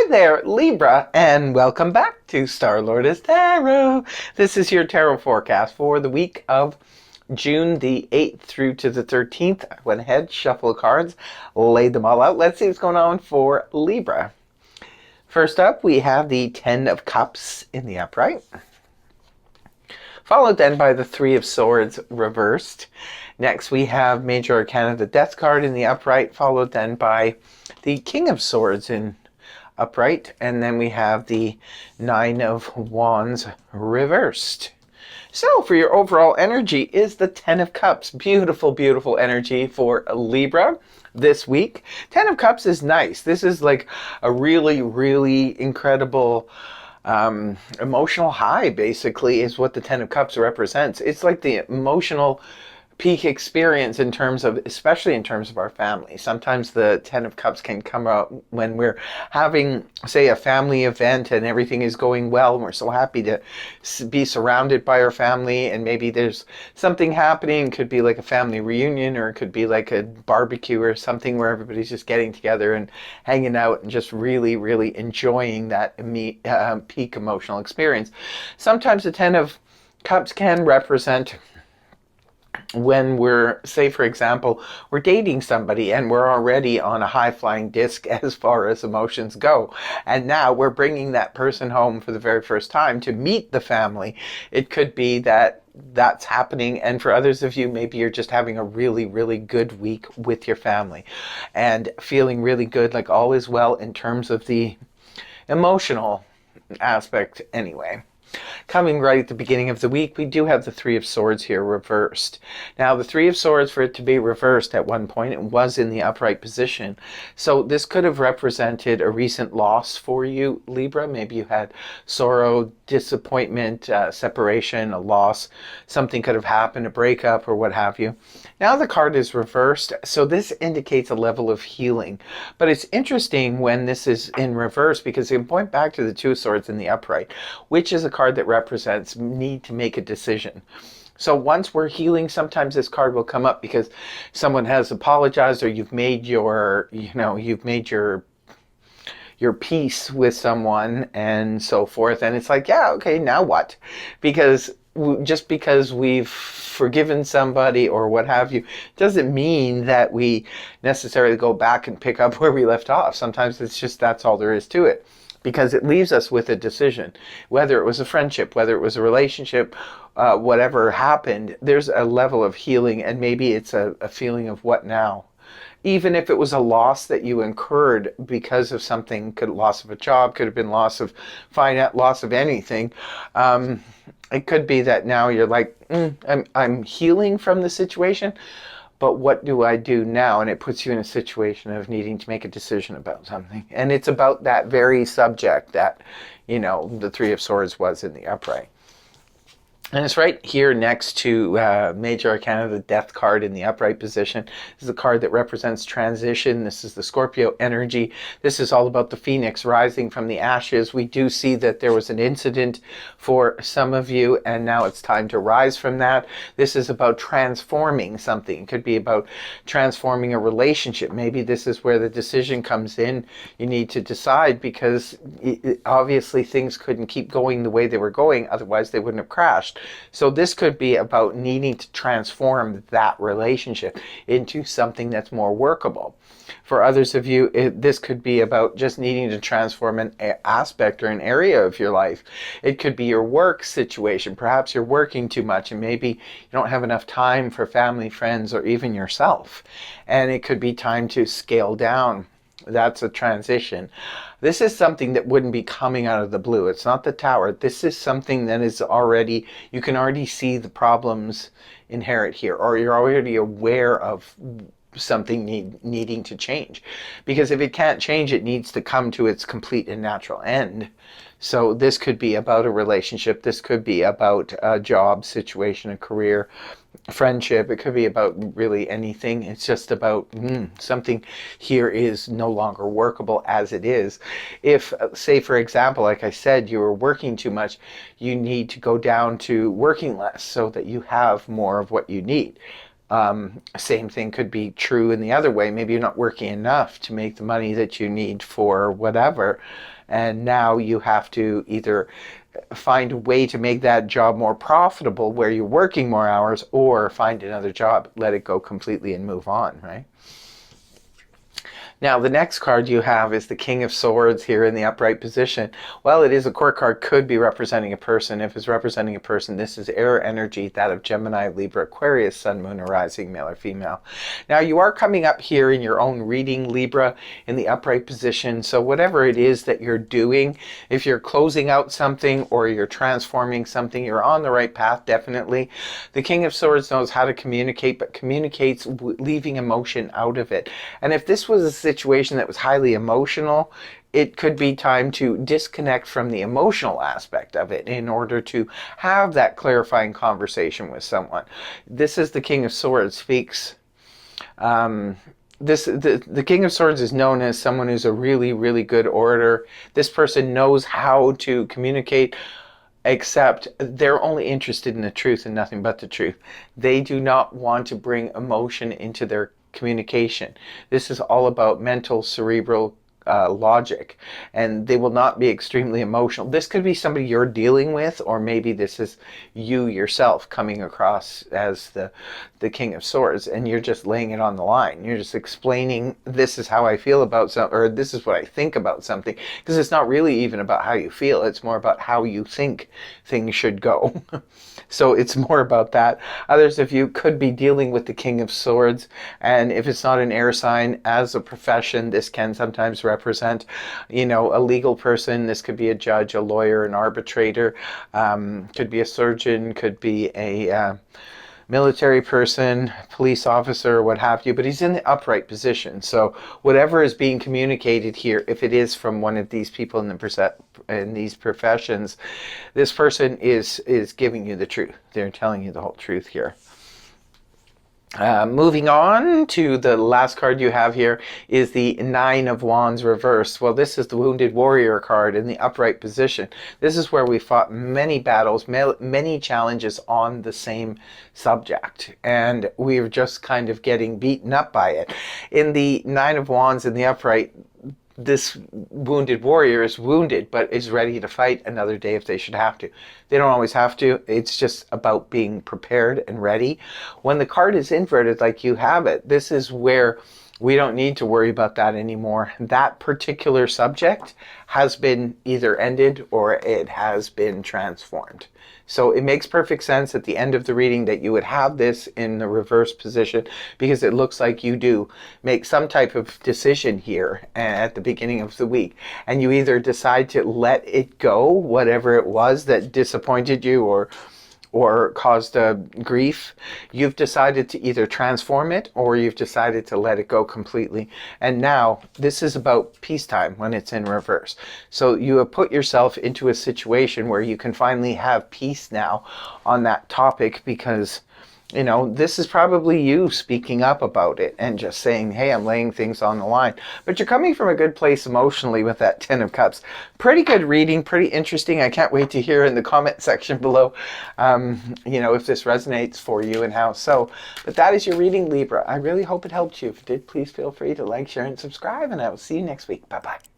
Hi there, Libra, and welcome back to Star Lotus Tarot. This is your tarot forecast for the week of June the 8th through to the 13th. I went ahead, shuffled the cards, laid them all out. Let's see what's going on for Libra. First up, we have the Ten of Cups in the upright, followed then by the Three of Swords reversed. Next, we have Major Arcana, the Death card in the upright, followed then by the King of Swords in upright, and then we have the Nine of Wands reversed. So for your overall energy is the Ten of Cups. Beautiful, beautiful energy for Libra this week. Ten of Cups is nice. This is like a really, really incredible emotional high, basically, is what the Ten of Cups represents. It's like the emotional peak experience in terms of, especially in terms of our family. Sometimes the Ten of Cups can come out when we're having, say, a family event and everything is going well and we're so happy to be surrounded by our family, and maybe there's something happening. It could be like a family reunion, or it could be like a barbecue or something where everybody's just getting together and hanging out and just really, really enjoying that peak emotional experience. Sometimes the Ten of Cups can represent when we're, say for example, we're dating somebody and we're already on a high-flying disc as far as emotions go, and now we're bringing that person home for the very first time to meet the family. It could be that that's happening, and for others of you, maybe you're just having a really, really good week with your family and feeling really good, like all is well in terms of the emotional aspect anyway. Coming right at the beginning of the week, we do have the Three of Swords here reversed. Now, the Three of Swords, for it to be reversed at one point, it was in the upright position. So this could have represented a recent loss for you, Libra. Maybe you had sorrow, disappointment, separation, a loss. Something could have happened, a breakup or what have you. Now the card is reversed, so this indicates a level of healing. But it's interesting when this is in reverse, because you can point back to the Two of Swords in the upright, which is a card that represents need to make a decision. So once we're healing, sometimes this card will come up because someone has apologized, or you've made your, you've made your peace with someone and so forth. And it's like, yeah, okay, now what? Because just because we've forgiven somebody or what have you, doesn't mean that we necessarily go back and pick up where we left off. Sometimes it's just that's all there is to it, because it leaves us with a decision. Whether it was a friendship, whether it was a relationship, whatever happened, there's a level of healing, and maybe it's a feeling of what now? Even if it was a loss that you incurred because of something, loss of a job, could have been loss of finance, loss of anything. It could be that now you're like, I'm healing from the situation, but what do I do now? And it puts you in a situation of needing to make a decision about something. And it's about that very subject that, the Three of Swords was in the upright. And it's right here next to Major Arcana, the Death card in the upright position. This is a card that represents transition. This is the Scorpio energy. This is all about the phoenix rising from the ashes. We do see that there was an incident for some of you, and now it's time to rise from that. This is about transforming something. It could be about transforming a relationship. Maybe this is where the decision comes in. You need to decide, because obviously things couldn't keep going the way they were going, otherwise they wouldn't have crashed. So this could be about needing to transform that relationship into something that's more workable. For others of you, this could be about just needing to transform an aspect or an area of your life. It could be your work situation. Perhaps you're working too much and maybe you don't have enough time for family, friends, or even yourself. And it could be time to scale down. That's a transition. This is something that wouldn't be coming out of the blue. It's not the Tower. This is something that is already, you can already see the problems inherent here, or you're already aware of something needing to change. Because if it can't change, it needs to come to its complete and natural end. So this could be about a relationship. This could be about a job situation, a career, friendship. It could be about really anything. It's just about something here is no longer workable as it is. If, say, for example, like I said, you were working too much, you need to go down to working less so that you have more of what you need. Same thing could be true in the other way. Maybe you're not working enough to make the money that you need for whatever, and now you have to either find a way to make that job more profitable where you're working more hours, or find another job, let it go completely and move on, right? Now, the next card you have is the King of Swords here in the upright position. Well, it is a court card, could be representing a person. If it's representing a person, this is air energy, that of Gemini, Libra, Aquarius, Sun, Moon, or Rising, male or female. Now, you are coming up here in your own reading, Libra, in the upright position. So whatever it is that you're doing, if you're closing out something or you're transforming something, you're on the right path, definitely. The King of Swords knows how to communicate, but communicates leaving emotion out of it. And if this was a situation that was highly emotional, it could be time to disconnect from the emotional aspect of it in order to have that clarifying conversation with someone. This is the King of Swords speaks. The King of Swords is known as someone who's a really, really good orator. This person knows how to communicate, except they're only interested in the truth and nothing but the truth. They do not want to bring emotion into their communication. This is all about mental, cerebral logic, and they will not be extremely emotional. This could be somebody you're dealing with, or maybe this is you yourself coming across as the King of Swords, and you're just laying it on the line. You're just explaining, this is how I feel about something, or this is what I think about something, because it's not really even about how you feel. It's more about how you think things should go. So it's more about that. Others of you could be dealing with the King of Swords, and if it's not an air sign, as a profession, this can sometimes represent, you know, a legal person. This could be a judge, a lawyer, an arbitrator, could be a surgeon, could be a military person, police officer, what have you, but he's in the upright position. So whatever is being communicated here, if it is from one of these people in these professions, this person is giving you the truth. They're telling you the whole truth here. Moving on to the last card you have here is the Nine of Wands reversed. Well, this is the Wounded Warrior card in the upright position. This is where we fought many battles, many challenges on the same subject, and we're just kind of getting beaten up by it. In the Nine of Wands in the upright, this wounded warrior is wounded, but is ready to fight another day if they should have to. They don't always have to. It's just about being prepared and ready. When the card is inverted like you have it, this is where we don't need to worry about that anymore. That particular subject has been either ended or it has been transformed. So it makes perfect sense at the end of the reading that you would have this in the reverse position, because it looks like you do make some type of decision here at the beginning of the week. And you either decide to let it go, whatever it was that disappointed you or caused grief. You've decided to either transform it, or you've decided to let it go completely. And now this is about peacetime when it's in reverse. So you have put yourself into a situation where you can finally have peace now on that topic, because you know, this is probably you speaking up about it and just saying, hey, I'm laying things on the line. But you're coming from a good place emotionally with that Ten of Cups. Pretty good reading, pretty interesting. I can't wait to hear in the comment section below, you know, if this resonates for you and how so. But that is your reading, Libra. I really hope it helped you. If it did, please feel free to like, share, and subscribe, and I will see you next week. Bye-bye.